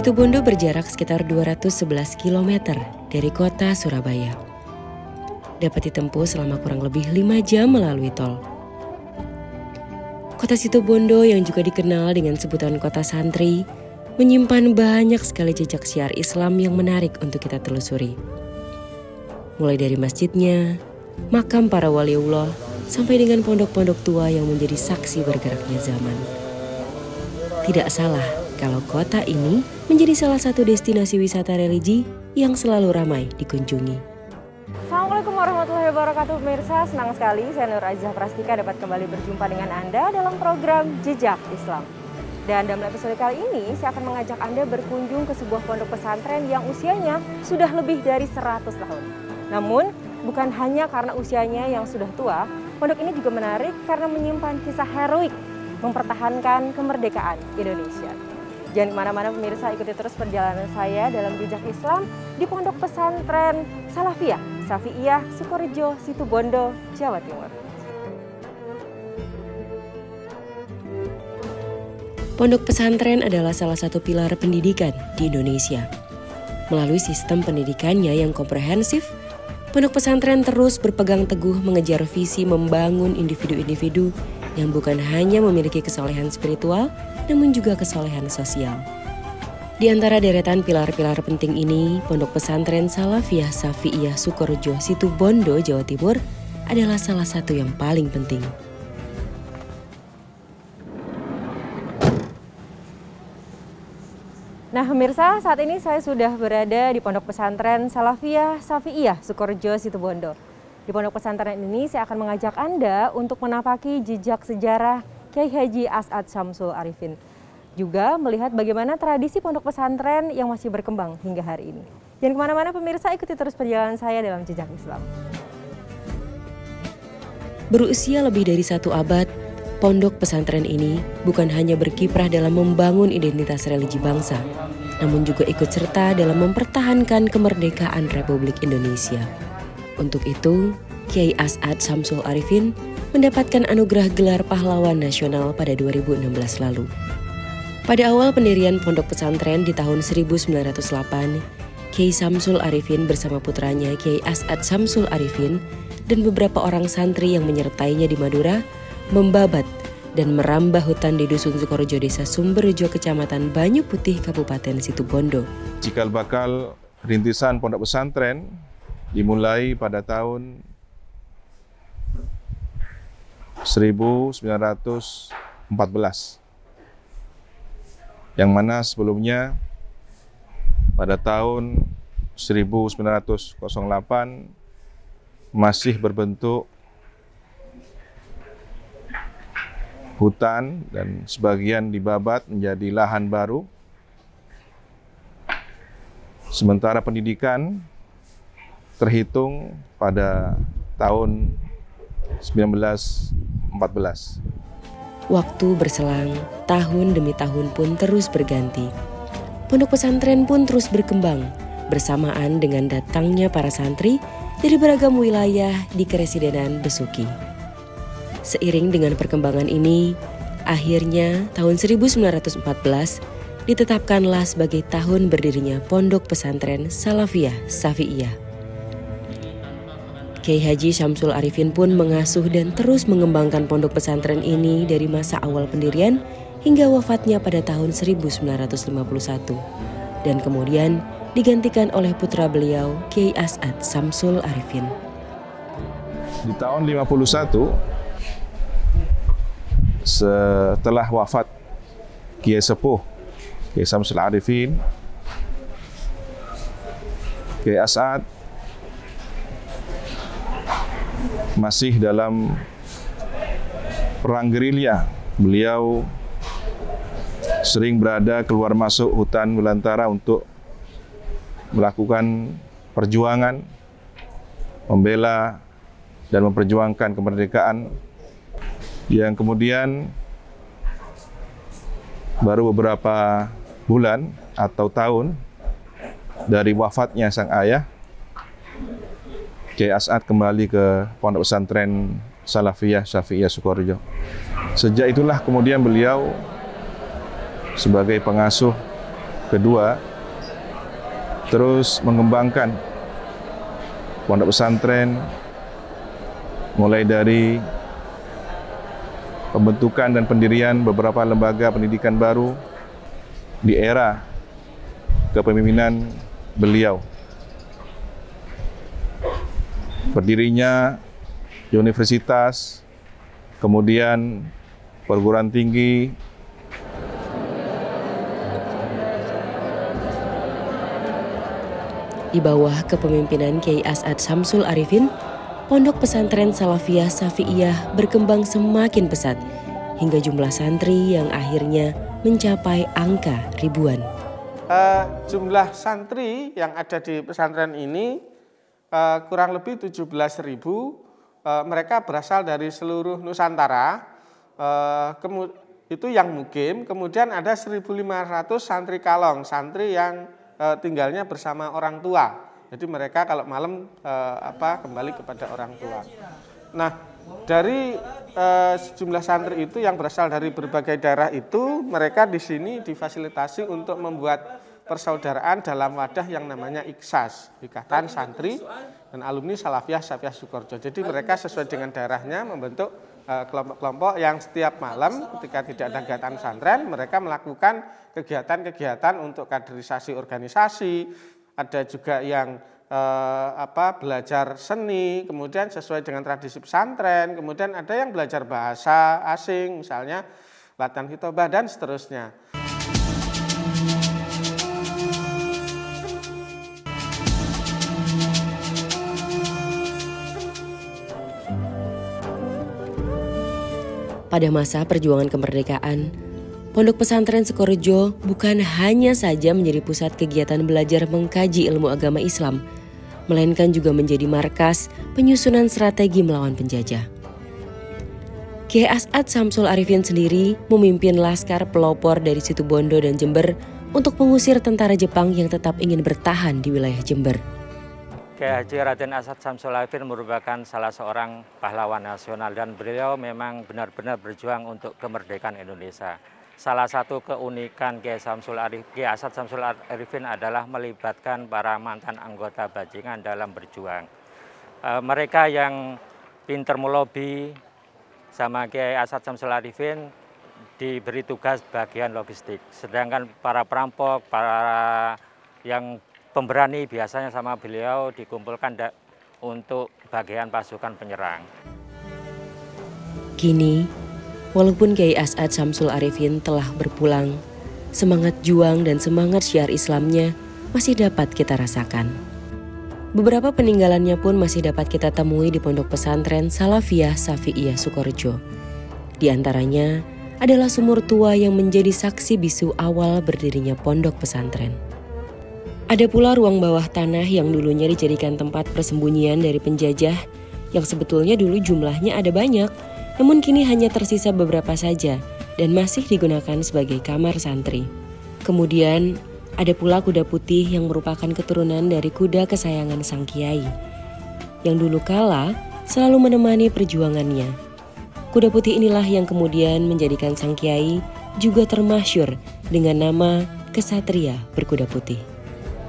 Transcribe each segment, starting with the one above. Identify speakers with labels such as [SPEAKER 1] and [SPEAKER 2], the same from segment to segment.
[SPEAKER 1] Situbondo berjarak sekitar 211 km dari kota Surabaya. Dapat ditempuh selama kurang lebih 5 jam melalui tol. Kota Situbondo yang juga dikenal dengan sebutan kota santri, menyimpan banyak sekali jejak syiar Islam yang menarik untuk kita telusuri. Mulai dari masjidnya, makam para waliullah, sampai dengan pondok-pondok tua yang menjadi saksi bergeraknya zaman. Tidak salah kalau kota ini menjadi salah satu destinasi wisata religi yang selalu ramai dikunjungi.
[SPEAKER 2] Assalamualaikum warahmatullahi wabarakatuh pemirsa, senang sekali saya Nur Aizah Prastika dapat kembali berjumpa dengan Anda dalam program Jejak Islam. Dan dalam episode kali ini saya akan mengajak Anda berkunjung ke sebuah pondok pesantren yang usianya sudah lebih dari 100 tahun. Namun bukan hanya karena usianya yang sudah tua, pondok ini juga menarik karena menyimpan kisah heroik mempertahankan kemerdekaan Indonesia. Jangan kemana-mana pemirsa, ikuti terus perjalanan saya dalam Jejak Islam di Pondok Pesantren Salafiyah, Syafi'iyah, Sukorejo, Situbondo, Jawa Timur.
[SPEAKER 1] Pondok pesantren adalah salah satu pilar pendidikan di Indonesia. Melalui sistem pendidikannya yang komprehensif, pondok pesantren terus berpegang teguh mengejar visi membangun individu-individu yang bukan hanya memiliki kesolehan spiritual, namun juga kesolehan sosial. Di antara deretan pilar-pilar penting ini, Pondok Pesantren Salafiyah Syafi'iyah Sukorejo Situbondo, Jawa Timur adalah salah satu yang paling penting.
[SPEAKER 2] Nah pemirsa, saat ini saya sudah berada di Pondok Pesantren Salafiyah Syafi'iyah Sukorejo Situbondo. Di pondok pesantren ini saya akan mengajak Anda untuk menapaki jejak sejarah Kiai Haji As'ad Syamsul Arifin. Juga melihat bagaimana tradisi pondok pesantren yang masih berkembang hingga hari ini. Jangan kemana-mana pemirsa, ikuti terus perjalanan saya dalam Jejak Islam.
[SPEAKER 1] Berusia lebih dari 1 abad, pondok pesantren ini bukan hanya berkiprah dalam membangun identitas religi bangsa, namun juga ikut serta dalam mempertahankan kemerdekaan Republik Indonesia. Untuk itu, Kiai As'ad Syamsul Arifin mendapatkan anugerah gelar pahlawan nasional pada 2016 lalu. Pada awal pendirian pondok pesantren di tahun 1908, Kiai Syamsul Arifin bersama putranya Kiai As'ad Syamsul Arifin dan beberapa orang santri yang menyertainya di Madura membabat dan merambah hutan di Dusun Sukorejo, Desa Sumberjo, Kecamatan Banyu Putih, Kabupaten Situbondo.
[SPEAKER 3] Cikal bakal rintisan pondok pesantren dimulai pada tahun 1914, yang mana sebelumnya pada tahun 1908 masih berbentuk hutan dan sebagian dibabat menjadi lahan baru. Sementara pendidikan terhitung pada tahun 1914.
[SPEAKER 1] Waktu berselang, tahun demi tahun pun terus berganti. Pondok pesantren pun terus berkembang bersamaan dengan datangnya para santri dari beragam wilayah di Keresidenan Besuki. Seiring dengan perkembangan ini, akhirnya tahun 1914 ditetapkanlah sebagai tahun berdirinya Pondok Pesantren Salafiyah Syafi'iyah. Kiai Haji Syamsul Arifin pun mengasuh dan terus mengembangkan pondok pesantren ini dari masa awal pendirian hingga wafatnya pada tahun 1951 dan kemudian digantikan oleh putra beliau Kiai As'ad Syamsul Arifin.
[SPEAKER 3] Di tahun 51 setelah wafat Kiai Sepuh Kiai Syamsul Arifin, Kiai As'ad masih dalam perang gerilya. Beliau sering berada keluar masuk hutan belantara untuk melakukan perjuangan, membela dan memperjuangkan kemerdekaan, yang kemudian baru beberapa bulan atau tahun dari wafatnya sang ayah, Kiai As'ad kembali ke Pondok Pesantren Salafiyah Syafi'iyah Sukorejo. Sejak itulah kemudian beliau sebagai pengasuh Kedua, terus mengembangkan pondok pesantren mulai dari pembentukan dan pendirian beberapa lembaga pendidikan baru di era kepemimpinan beliau. Berdirinya universitas, kemudian perguruan tinggi,
[SPEAKER 1] di bawah kepemimpinan Kiai As'ad Syamsul Arifin, Pondok Pesantren Salafiyah Syafi'iyah berkembang semakin pesat hingga jumlah santri yang akhirnya mencapai angka ribuan.
[SPEAKER 4] Jumlah santri yang ada di pesantren ini kurang lebih 17.000. Mereka berasal dari seluruh Nusantara. Itu yang mukim. Kemudian ada 1.500 santri kalong, santri yang tinggalnya bersama orang tua. Jadi mereka kalau malam kembali kepada orang tua. Nah, dari sejumlah santri itu yang berasal dari berbagai daerah itu, mereka di sini difasilitasi untuk membuat persaudaraan dalam wadah yang namanya IKSAS, Ikatan Santri dan Alumni Salafiyah Syafi'iyah Sukorejo. Jadi mereka sesuai dengan daerahnya membentuk kelompok-kelompok yang setiap malam ketika tidak ada kegiatan pesantren, mereka melakukan kegiatan-kegiatan untuk kaderisasi organisasi. Ada juga yang belajar seni, kemudian sesuai dengan tradisi pesantren, kemudian ada yang belajar bahasa asing, misalnya latihan khitobah dan seterusnya.
[SPEAKER 1] Pada masa perjuangan kemerdekaan, Pondok Pesantren Sukorejo bukan hanya saja menjadi pusat kegiatan belajar mengkaji ilmu agama Islam, melainkan juga menjadi markas penyusunan strategi melawan penjajah. Kiai As'ad Syamsul Arifin sendiri memimpin laskar pelopor dari Situbondo dan Jember untuk mengusir tentara Jepang yang tetap ingin bertahan di wilayah Jember.
[SPEAKER 5] Kiai Haji Raden As'ad Syamsul Arifin merupakan salah seorang pahlawan nasional dan beliau memang benar-benar berjuang untuk kemerdekaan Indonesia. Salah satu keunikan Kiai As'ad Syamsul Arifin adalah melibatkan para mantan anggota bajingan dalam berjuang. Mereka yang pinter melobi sama Kiai As'ad Syamsul Arifin diberi tugas bagian logistik. Sedangkan para perampok, para yang pemberani biasanya sama beliau dikumpulkan untuk bagian pasukan penyerang.
[SPEAKER 1] Kini, walaupun Kiai As'ad Syamsul Arifin telah berpulang, semangat juang dan semangat syiar Islamnya masih dapat kita rasakan. Beberapa peninggalannya pun masih dapat kita temui di Pondok Pesantren Salafiyah Syafi'iyah Sukorejo. Di antaranya adalah sumur tua yang menjadi saksi bisu awal berdirinya pondok pesantren. Ada pula ruang bawah tanah yang dulunya dijadikan tempat persembunyian dari penjajah yang sebetulnya dulu jumlahnya ada banyak, namun kini hanya tersisa beberapa saja dan masih digunakan sebagai kamar santri. Kemudian ada pula kuda putih yang merupakan keturunan dari kuda kesayangan sang kiai, yang dulu kala selalu menemani perjuangannya. Kuda putih inilah yang kemudian menjadikan sang kiai juga termasyhur dengan nama Kesatria Berkuda Putih.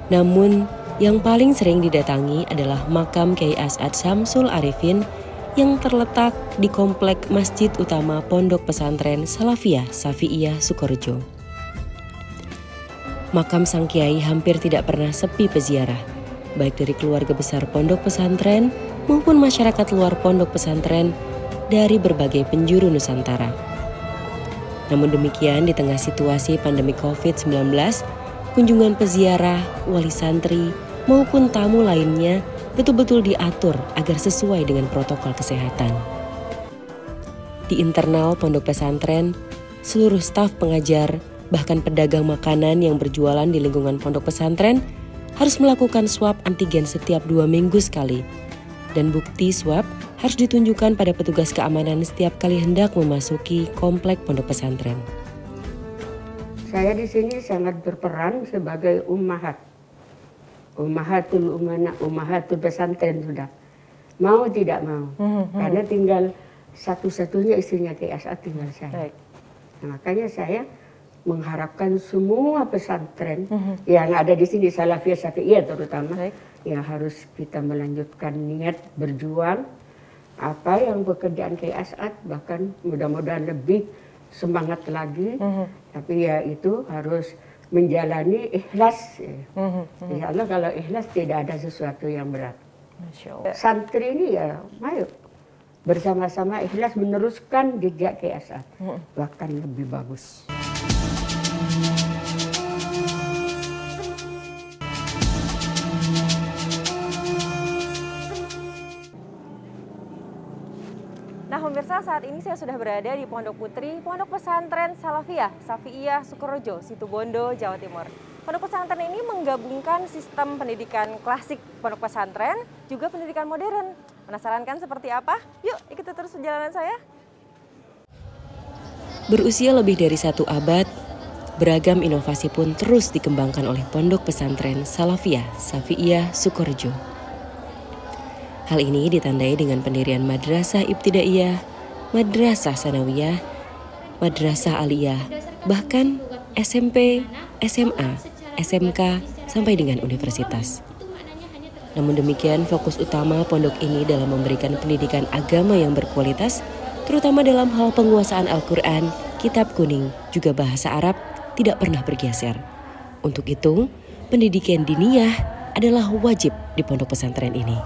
[SPEAKER 1] Namun yang paling sering didatangi adalah makam Kiai As'ad Syamsul Arifin yang terletak di komplek Masjid Utama Pondok Pesantren Salafiyah Syafi'iyah Sukorejo. Makam sang kiai hampir tidak pernah sepi peziarah, baik dari keluarga besar pondok pesantren maupun masyarakat luar pondok pesantren dari berbagai penjuru Nusantara. Namun demikian, di tengah situasi pandemi COVID-19, kunjungan peziarah, wali santri, maupun tamu lainnya betul-betul diatur agar sesuai dengan protokol kesehatan. Di internal pondok pesantren, seluruh staf pengajar, bahkan pedagang makanan yang berjualan di lingkungan pondok pesantren harus melakukan swab antigen setiap 2 minggu sekali. Dan bukti swab harus ditunjukkan pada petugas keamanan setiap kali hendak memasuki komplek pondok pesantren.
[SPEAKER 6] Saya di sini sangat berperan sebagai ummahatul pesantren sudah. Mau tidak mau. Karena tinggal satu-satunya istrinya Kiai As'ad tinggal saya. Nah, makanya saya mengharapkan semua pesantren yang ada di sini, Salafiyah Syafi'iyah terutama, yang harus kita melanjutkan niat berjuang apa yang pekerjaan Kiai As'ad, bahkan mudah-mudahan lebih semangat lagi. Tapi ya itu harus menjalani ikhlas. Insya Allah kalau ikhlas tidak ada sesuatu yang berat. Santri ini ya, ayo bersama-sama ikhlas meneruskan jejak Kiai As'ad, bahkan lebih bagus.
[SPEAKER 2] Nah pemirsa, saat ini saya sudah berada di Pondok Putri, Pondok Pesantren Salafiyah Syafi'iyah Sukorejo, Situbondo, Jawa Timur. Pondok pesantren ini menggabungkan sistem pendidikan klasik pondok pesantren, juga pendidikan modern. Penasaran kan seperti apa? Yuk ikuti terus perjalanan saya.
[SPEAKER 1] Berusia lebih dari 1 abad, beragam inovasi pun terus dikembangkan oleh Pondok Pesantren Salafiyah Syafi'iyah Sukorejo. Hal ini ditandai dengan pendirian Madrasah Ibtidaiyah, Madrasah Sanawiyah, Madrasah Aliyah, bahkan SMP, SMA, SMK, sampai dengan universitas. Namun demikian, fokus utama pondok ini dalam memberikan pendidikan agama yang berkualitas, terutama dalam hal penguasaan Al-Quran, kitab kuning, juga bahasa Arab, tidak pernah bergeser. Untuk itu, pendidikan diniyah adalah wajib di pondok pesantren ini.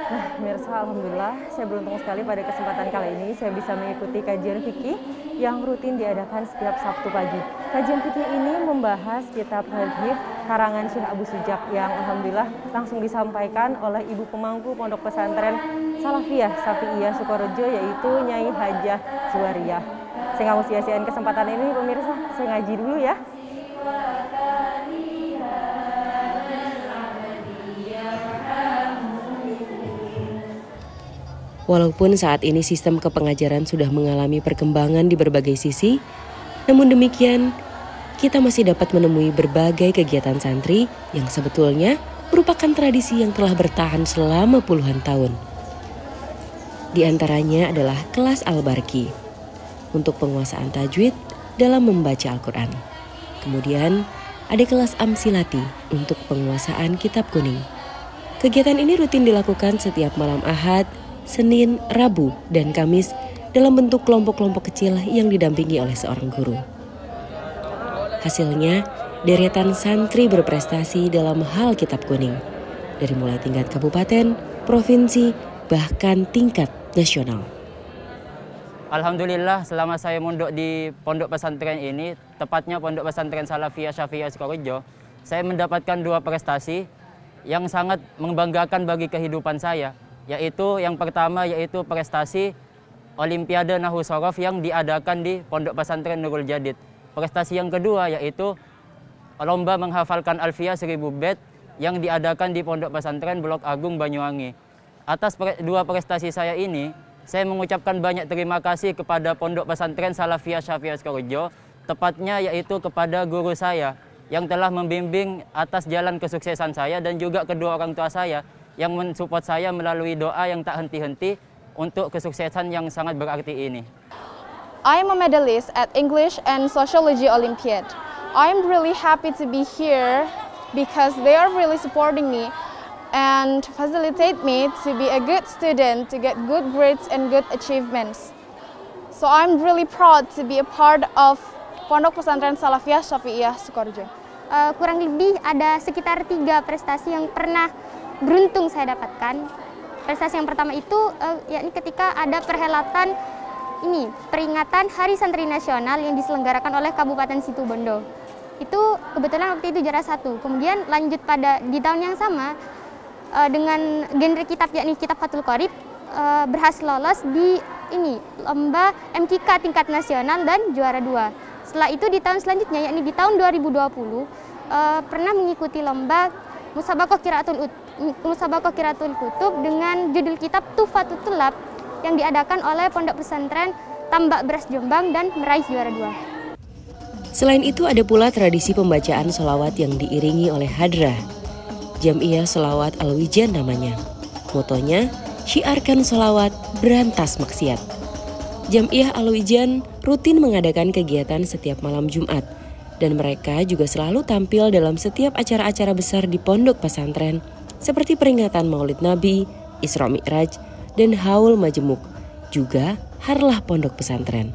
[SPEAKER 2] Nah, pemirsa, alhamdulillah saya beruntung sekali pada kesempatan kali ini saya bisa mengikuti kajian fikih yang rutin diadakan setiap Sabtu pagi. Kajian fikih ini membahas kitab hadis karangan Syekh Abu Sujak yang alhamdulillah langsung disampaikan oleh ibu pemangku Pondok Pesantren Salafiyah Syafi'iyah Sukorejo, yaitu Nyai Hajah Juwariyah. Saya nggak mau sia-siain kesempatan ini pemirsa, saya ngaji dulu ya.
[SPEAKER 1] Walaupun saat ini sistem kepengajaran sudah mengalami perkembangan di berbagai sisi, namun demikian kita masih dapat menemui berbagai kegiatan santri yang sebetulnya merupakan tradisi yang telah bertahan selama puluhan tahun. Di antaranya adalah kelas Al-Barki untuk penguasaan tajwid dalam membaca Al-Quran. Kemudian ada kelas Amsilati untuk penguasaan kitab kuning. Kegiatan ini rutin dilakukan setiap malam Ahad, Senin, Rabu, dan Kamis dalam bentuk kelompok-kelompok kecil yang didampingi oleh seorang guru. Hasilnya, deretan santri berprestasi dalam hal kitab kuning, dari mulai tingkat kabupaten, provinsi, bahkan tingkat nasional.
[SPEAKER 7] Alhamdulillah selama saya mondok di pondok pesantren ini, tepatnya Pondok Pesantren Salafiyah Syafi'iyah Sukorejo, saya mendapatkan 2 prestasi yang sangat membanggakan bagi kehidupan saya. Yaitu yang pertama yaitu prestasi Olimpiade Nahwu Shorof yang diadakan di Pondok Pesantren Nurul Jadid. Prestasi yang kedua yaitu lomba menghafalkan Alfiyah 1000 bait yang diadakan di Pondok Pesantren Blok Agung Banyuwangi. Atas 2 prestasi saya ini, saya mengucapkan banyak terima kasih kepada Pondok Pesantren Salafiyah Syafi'iyah Sukorejo, tepatnya yaitu kepada guru saya yang telah membimbing atas jalan kesuksesan saya dan juga kedua orang tua saya yang mensupport saya melalui doa yang tak henti-henti untuk kesuksesan yang sangat berarti ini.
[SPEAKER 8] I am a medalist at English and Sociology Olympiad. I'm really happy to be here because they are really supporting me and facilitate me to be a good student, to get good grades and good achievements. So I'm really proud to be a part of Pondok Pesantren Salafiyah Syafi'iyah Sukorejo.
[SPEAKER 9] Kurang lebih ada sekitar 3 prestasi yang pernah beruntung saya dapatkan. Prestasi yang pertama itu yakni ketika ada perhelatan ini, peringatan Hari Santri Nasional yang diselenggarakan oleh Kabupaten Situbondo. Itu kebetulan waktu itu juara 1. Kemudian lanjut pada di tahun yang sama dengan genre kitab yakni kitab Fathul Qorib berhasil lolos di ini lomba MKK tingkat nasional dan juara 2. Setelah itu di tahun selanjutnya yakni di tahun 2020 pernah mengikuti lomba Musabaqah Qiraatul Kutub dengan judul kitab Tuhfatul Thullab yang diadakan oleh Pondok Pesantren Tambak Beras Jombang dan meraih juara 2.
[SPEAKER 1] Selain itu ada pula tradisi pembacaan sholawat yang diiringi oleh hadrah. Jam'iyah Sholawat Al-Wijan namanya. Motonya, syiarkan sholawat, berantas maksiat. Jam'iyah Al-Wijan rutin mengadakan kegiatan setiap malam Jumat. Dan mereka juga selalu tampil dalam setiap acara-acara besar di pondok pesantren seperti peringatan Maulid Nabi, Isra Mi'raj, dan Haul Majemuk, juga Harlah Pondok Pesantren.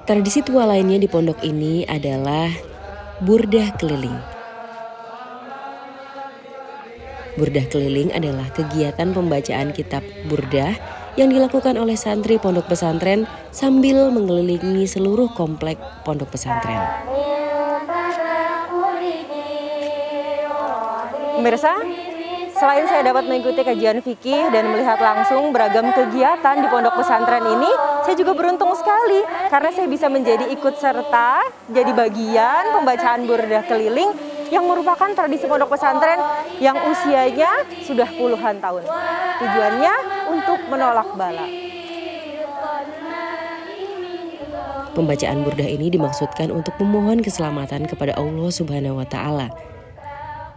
[SPEAKER 1] Tradisi tua lainnya di pondok ini adalah burdah keliling. Burdah keliling adalah kegiatan pembacaan kitab burdah yang dilakukan oleh santri pondok pesantren sambil mengelilingi seluruh komplek pondok pesantren.
[SPEAKER 2] Pemirsa, selain saya dapat mengikuti kajian fikih dan melihat langsung beragam kegiatan di pondok pesantren ini, saya juga beruntung sekali karena saya bisa menjadi ikut serta jadi bagian pembacaan burdah keliling yang merupakan tradisi pondok pesantren yang usianya sudah puluhan tahun. Tujuannya untuk menolak bala.
[SPEAKER 1] Pembacaan burdah ini dimaksudkan untuk memohon keselamatan kepada Allah Subhanahu wa Ta'ala.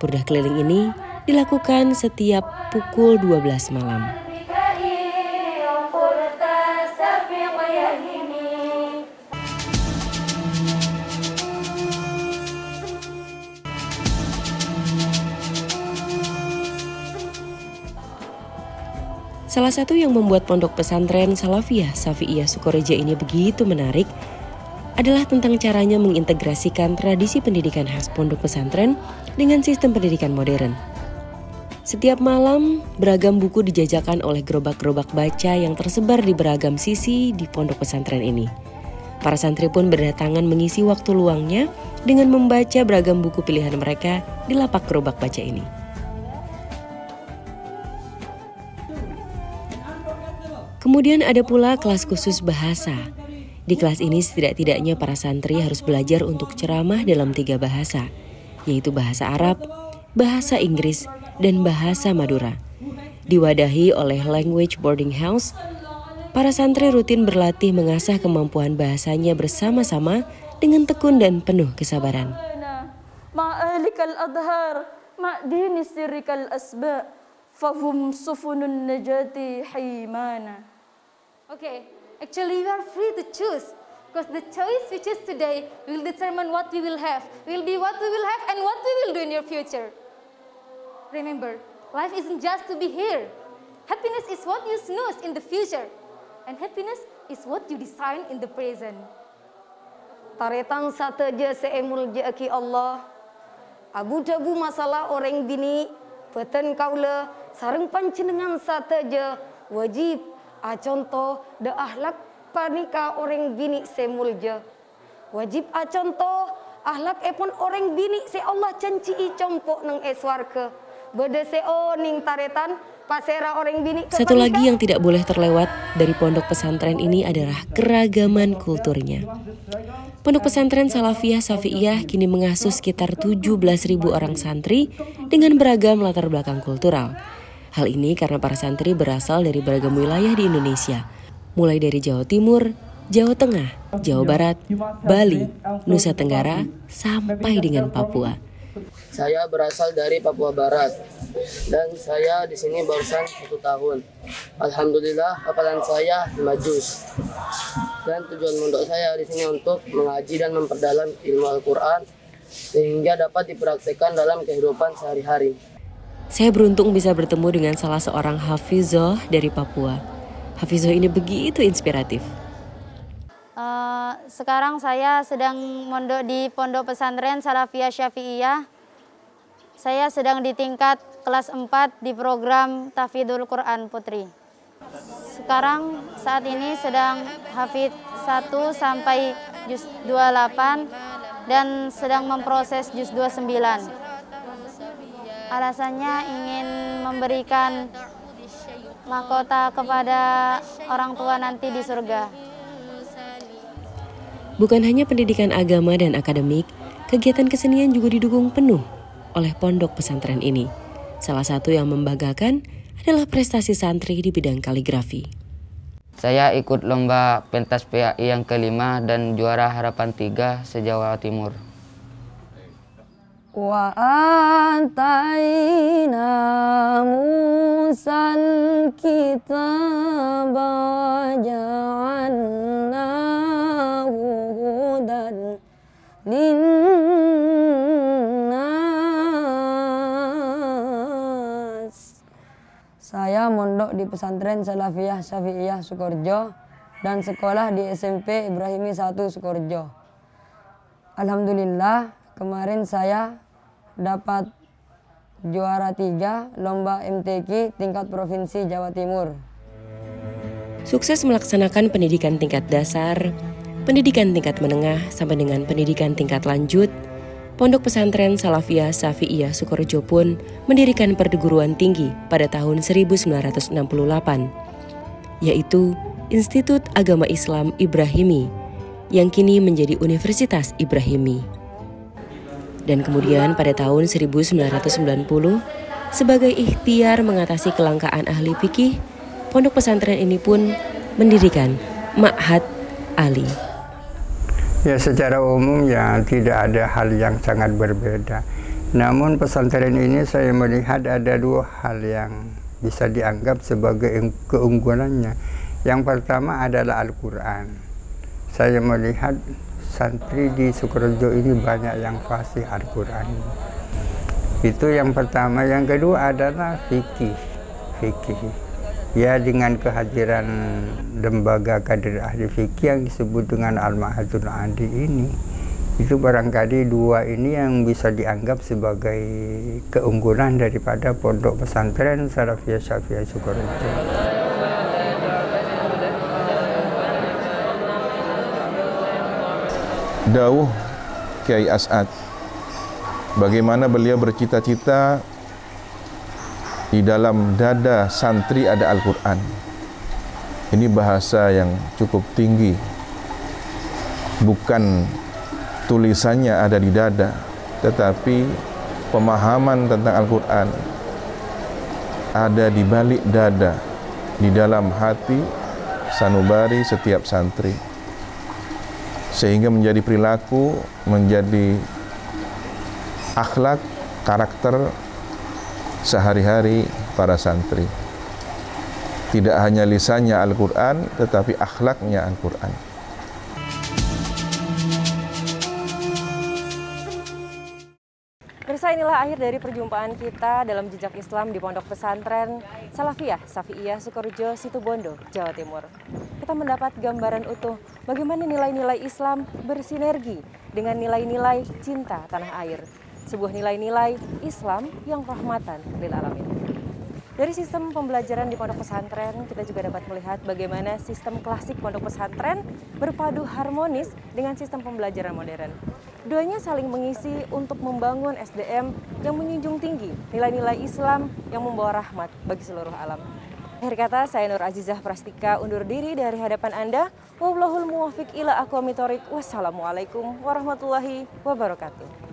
[SPEAKER 1] Burdah keliling ini dilakukan setiap pukul 12 malam. Salah satu yang membuat pondok pesantren Salafiyah Syafi'iyah Sukoreja ini begitu menarik adalah tentang caranya mengintegrasikan tradisi pendidikan khas pondok pesantren dengan sistem pendidikan modern. Setiap malam, beragam buku dijajakan oleh gerobak-gerobak baca yang tersebar di beragam sisi di pondok pesantren ini. Para santri pun berdatangan mengisi waktu luangnya dengan membaca beragam buku pilihan mereka di lapak gerobak baca ini. Kemudian ada pula kelas khusus bahasa. Di kelas ini setidak-tidaknya para santri harus belajar untuk ceramah dalam 3 bahasa, yaitu bahasa Arab, bahasa Inggris, dan bahasa Madura. Diwadahi oleh Language Boarding House, para santri rutin berlatih mengasah kemampuan bahasanya bersama-sama dengan tekun dan penuh kesabaran.
[SPEAKER 10] Ma'alikal adhar, ma'dini sirrikal asba, fahum sufunun najati haymana.
[SPEAKER 11] Okay, actually we are free to choose because the choice we choose today will determine what we will have, will be what we will have and what we will do in your future. Remember, life isn't just to be here. Happiness is what you snooze in the future and happiness is what you design in the present.
[SPEAKER 10] Taretang sateja seemul jaki Allah. Abu dabu masalah orang bini, peten kaula sareng pancenengan sateja wajib contoh de ahlak panika orang bini semulja. Wajib contoh ahlak epon orang bini se Allah cancii compok nang eswarke. Bede seo ning taretan pasera orang bini.
[SPEAKER 1] Satu lagi yang tidak boleh terlewat dari pondok pesantren ini adalah keragaman kulturnya. Pondok pesantren Salafiyah Syafi'iyah kini mengasuh sekitar 17.000 orang santri dengan beragam latar belakang kultural. Hal ini karena para santri berasal dari beragam wilayah di Indonesia, mulai dari Jawa Timur, Jawa Tengah, Jawa Barat, Bali, Nusa Tenggara, sampai dengan Papua.
[SPEAKER 12] Saya berasal dari Papua Barat dan saya di sini barusan 1 tahun. Alhamdulillah hafalan saya 5 juz. Dan tujuan mondok saya di sini untuk mengaji dan memperdalam ilmu Al-Quran sehingga dapat dipraktikkan dalam kehidupan sehari-hari.
[SPEAKER 1] Saya beruntung bisa bertemu dengan salah seorang hafizoh dari Papua. Hafizoh ini begitu inspiratif.
[SPEAKER 13] Sekarang saya sedang mondok di Pondok Pesantren Salafiyah Syafi'iyah. Saya sedang di tingkat kelas 4 di program Tahfidzul Quran Putri. Sekarang saat ini sedang hafidz 1 sampai juz 28 dan sedang memproses juz 29. Alasannya ingin memberikan mahkota kepada orang tua nanti di surga.
[SPEAKER 1] Bukan hanya pendidikan agama dan akademik, kegiatan kesenian juga didukung penuh oleh pondok pesantren ini. Salah satu yang membanggakan adalah prestasi santri di bidang kaligrafi.
[SPEAKER 14] Saya ikut lomba pentas PAI yang ke-5 dan juara harapan 3 se-Jawa Timur.
[SPEAKER 10] Wa ataina Musal kitaba ja'alna
[SPEAKER 15] di pesantren Salafiyah Syafi'iyah Sukorejo dan sekolah di SMP Ibrahimi 1 Sukorejo. Alhamdulillah, kemarin saya dapat juara 3 lomba MTQ tingkat provinsi Jawa Timur.
[SPEAKER 1] Sukses melaksanakan pendidikan tingkat dasar, pendidikan tingkat menengah sampai dengan pendidikan tingkat lanjut, Pondok Pesantren Salafiyah Syafi'iyah Sukorejo pun mendirikan perguruan tinggi pada tahun 1968, yaitu Institut Agama Islam Ibrahimi, yang kini menjadi Universitas Ibrahimi. Dan kemudian pada tahun 1990, sebagai ikhtiar mengatasi kelangkaan ahli fikih, pondok pesantren ini pun mendirikan Ma'had Ali.
[SPEAKER 16] Ya, secara umum ya tidak ada hal yang sangat berbeda. Namun pesantren ini saya melihat ada 2 hal yang bisa dianggap sebagai keunggulannya. Yang pertama adalah Al-Quran. Saya melihat santri di Sukorejo ini banyak yang fasih Al-Quran. Itu yang pertama. Yang kedua adalah fikih. Ya, dengan kehadiran lembaga kader ahli fikih yang disebut dengan Al-Ma'hadul Ali ini, itu barangkali 2 ini yang bisa dianggap sebagai keunggulan daripada Pondok Pesantren Salafiyah Syafi'iyah Sukorejo.
[SPEAKER 3] Dawuh Kiai As'ad, bagaimana beliau bercita-cita di dalam dada santri ada Al-Quran. Ini bahasa yang cukup tinggi. Bukan tulisannya ada di dada, tetapi pemahaman tentang Al-Quran ada di balik dada, di dalam hati sanubari setiap santri. Sehingga menjadi perilaku, menjadi akhlak, karakter sehari-hari para santri. Tidak hanya lisannya Al-Quran, tetapi akhlaknya Al-Quran.
[SPEAKER 2] Pemirsa, inilah akhir dari perjumpaan kita dalam Jejak Islam di Pondok Pesantren Salafiyah Syafi'iyah Sukorejo, Situbondo, Jawa Timur. Kita mendapat gambaran utuh bagaimana nilai-nilai Islam bersinergi dengan nilai-nilai cinta tanah air. Sebuah nilai-nilai Islam yang rahmatan lil alamin. Dari sistem pembelajaran di pondok pesantren, kita juga dapat melihat bagaimana sistem klasik pondok pesantren berpadu harmonis dengan sistem pembelajaran modern. Keduanya saling mengisi untuk membangun SDM yang menjunjung tinggi nilai-nilai Islam yang membawa rahmat bagi seluruh alam. Akhir kata, saya Nur Azizah Prastika undur diri dari hadapan Anda. Wallahul muwaffiq ila aqwamit thoriq. Wassalamualaikum warahmatullahi wabarakatuh.